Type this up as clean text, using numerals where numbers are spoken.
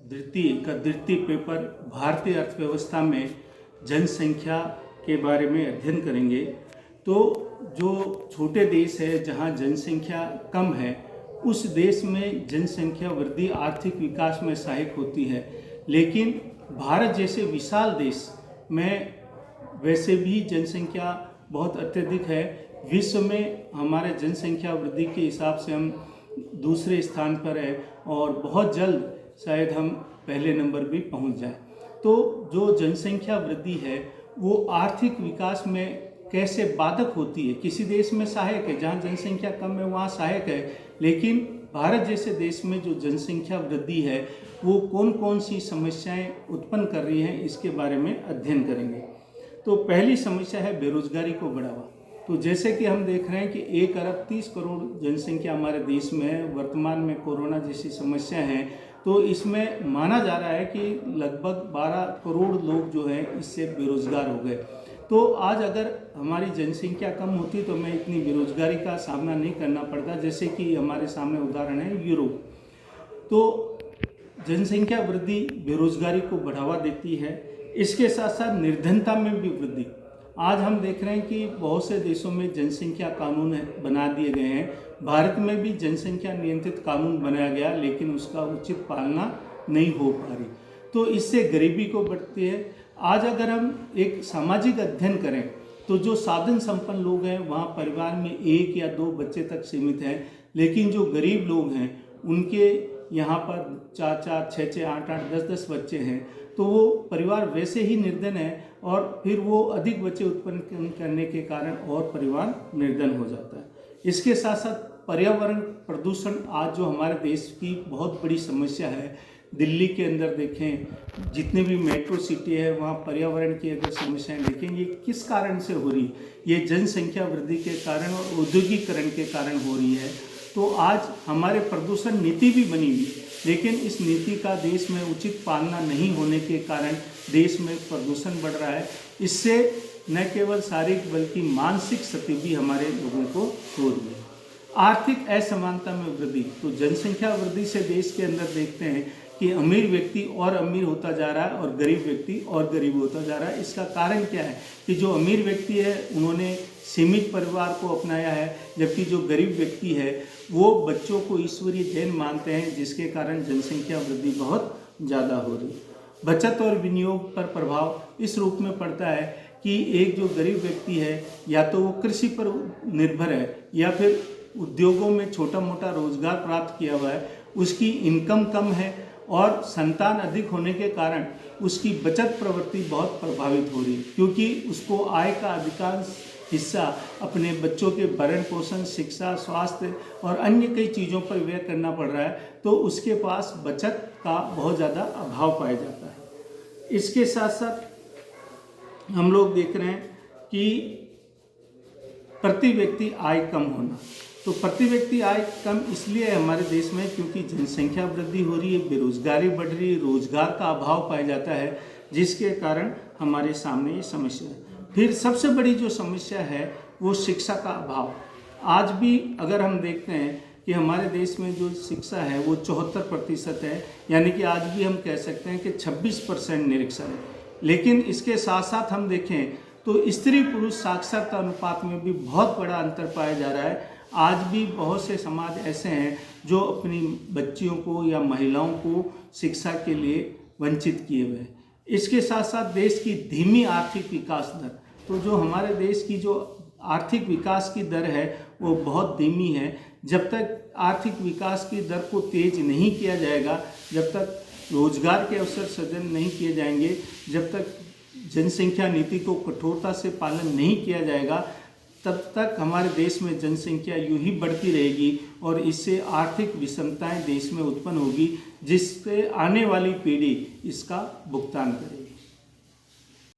द्वितीय पेपर भारतीय अर्थव्यवस्था में जनसंख्या के बारे में अध्ययन करेंगे। तो जो छोटे देश है जहाँ जनसंख्या कम है, उस देश में जनसंख्या वृद्धि आर्थिक विकास में सहायक होती है, लेकिन भारत जैसे विशाल देश में वैसे भी जनसंख्या बहुत अत्यधिक है। विश्व में हमारे जनसंख्या वृद्धि के हिसाब से हम दूसरे स्थान पर है और बहुत जल्द शायद हम पहले नंबर भी पहुंच जाए। तो जो जनसंख्या वृद्धि है वो आर्थिक विकास में कैसे बाधक होती है। किसी देश में सहायक है, जहाँ जनसंख्या कम है वहाँ सहायक है, लेकिन भारत जैसे देश में जो जनसंख्या वृद्धि है वो कौन कौन सी समस्याएं उत्पन्न कर रही हैं, इसके बारे में अध्ययन करेंगे। तो पहली समस्या है बेरोजगारी को बढ़ावा। तो जैसे कि हम देख रहे हैं कि 1 अरब 30 करोड़ जनसंख्या हमारे देश में है। वर्तमान में कोरोना जैसी समस्या है, तो इसमें माना जा रहा है कि लगभग 12 करोड़ लोग जो हैं इससे बेरोजगार हो गए। तो आज अगर हमारी जनसंख्या कम होती तो हमें इतनी बेरोजगारी का सामना नहीं करना पड़ता। जैसे कि हमारे सामने उदाहरण है यूरोप। तो जनसंख्या वृद्धि बेरोजगारी को बढ़ावा देती है। इसके साथ साथ निर्धनता में भी वृद्धि। आज हम देख रहे हैं कि बहुत से देशों में जनसंख्या कानून बना दिए गए हैं। भारत में भी जनसंख्या नियंत्रित कानून बनाया गया, लेकिन उसका उचित पालना नहीं हो पा रही। तो इससे गरीबी को बढ़ती है। आज अगर हम एक सामाजिक अध्ययन करें तो जो साधन संपन्न लोग हैं वहाँ परिवार में 1 या 2 बच्चे तक सीमित हैं, लेकिन जो गरीब लोग हैं उनके यहाँ पर 4-4, 6-6, 8-8, 10-10 बच्चे हैं। तो वो परिवार वैसे ही निर्धन है और फिर वो अधिक बच्चे उत्पन्न करने के कारण और परिवार निर्धन हो जाता है। इसके साथ साथ पर्यावरण प्रदूषण आज जो हमारे देश की बहुत बड़ी समस्या है। दिल्ली के अंदर देखें, जितने भी मेट्रो सिटी है वहाँ पर्यावरण की अगर समस्याएं देखें, ये किस कारण से हो रही, ये जनसंख्या वृद्धि के कारण और औद्योगिकरण के कारण हो रही है। तो आज हमारे प्रदूषण नीति भी बनी हुई है, लेकिन इस नीति का देश में उचित पालना नहीं होने के कारण देश में प्रदूषण बढ़ रहा है। इससे न केवल शारीरिक बल्कि मानसिक क्षति भी हमारे लोगों को हो रही है। आर्थिक असमानता में वृद्धि। तो जनसंख्या वृद्धि से देश के अंदर देखते हैं कि अमीर व्यक्ति और अमीर होता जा रहा है और गरीब व्यक्ति और गरीब होता जा रहा है। इसका कारण क्या है कि जो अमीर व्यक्ति है उन्होंने सीमित परिवार को अपनाया है, जबकि जो गरीब व्यक्ति है वो बच्चों को ईश्वरीय देन मानते हैं, जिसके कारण जनसंख्या वृद्धि बहुत ज़्यादा हो रही है। बचत और विनियोग पर प्रभाव इस रूप में पड़ता है कि एक जो गरीब व्यक्ति है या तो वो कृषि पर निर्भर है या फिर उद्योगों में छोटा मोटा रोजगार प्राप्त किया हुआ है, उसकी इनकम कम है और संतान अधिक होने के कारण उसकी बचत प्रवृत्ति बहुत प्रभावित हो रही है, क्योंकि उसको आय का अधिकांश हिस्सा अपने बच्चों के भरण पोषण, शिक्षा, स्वास्थ्य और अन्य कई चीज़ों पर व्यय करना पड़ रहा है। तो उसके पास बचत का बहुत ज़्यादा अभाव पाया जाता है। इसके साथ साथ हम लोग देख रहे हैं कि प्रति व्यक्ति आय कम होना। तो प्रति व्यक्ति आय कम इसलिए है हमारे देश में क्योंकि जनसंख्या वृद्धि हो रही है, बेरोजगारी बढ़ रही है, रोजगार का अभाव पाया जाता है, जिसके कारण हमारे सामने ये समस्या है। फिर सबसे बड़ी जो समस्या है वो शिक्षा का अभाव। आज भी अगर हम देखते हैं कि हमारे देश में जो शिक्षा है वो 74% है, यानी कि आज भी हम कह सकते हैं कि 26% निरक्षर है। लेकिन इसके साथ साथ हम देखें तो स्त्री पुरुष साक्षरता अनुपात में भी बहुत बड़ा अंतर पाया जा रहा है। आज भी बहुत से समाज ऐसे हैं जो अपनी बच्चियों को या महिलाओं को शिक्षा के लिए वंचित किए हुए हैं। इसके साथ साथ देश की धीमी आर्थिक विकास दर। तो जो हमारे देश की जो आर्थिक विकास की दर है वो बहुत धीमी है। जब तक आर्थिक विकास की दर को तेज नहीं किया जाएगा, जब तक रोजगार के अवसर सृजन नहीं किए जाएंगे, जब तक जनसंख्या नीति को कठोरता से पालन नहीं किया जाएगा, तब तक हमारे देश में जनसंख्या यूं ही बढ़ती रहेगी और इससे आर्थिक विषमताएं देश में उत्पन्न होगी, जिससे आने वाली पीढ़ी इसका भुगतान करेगी।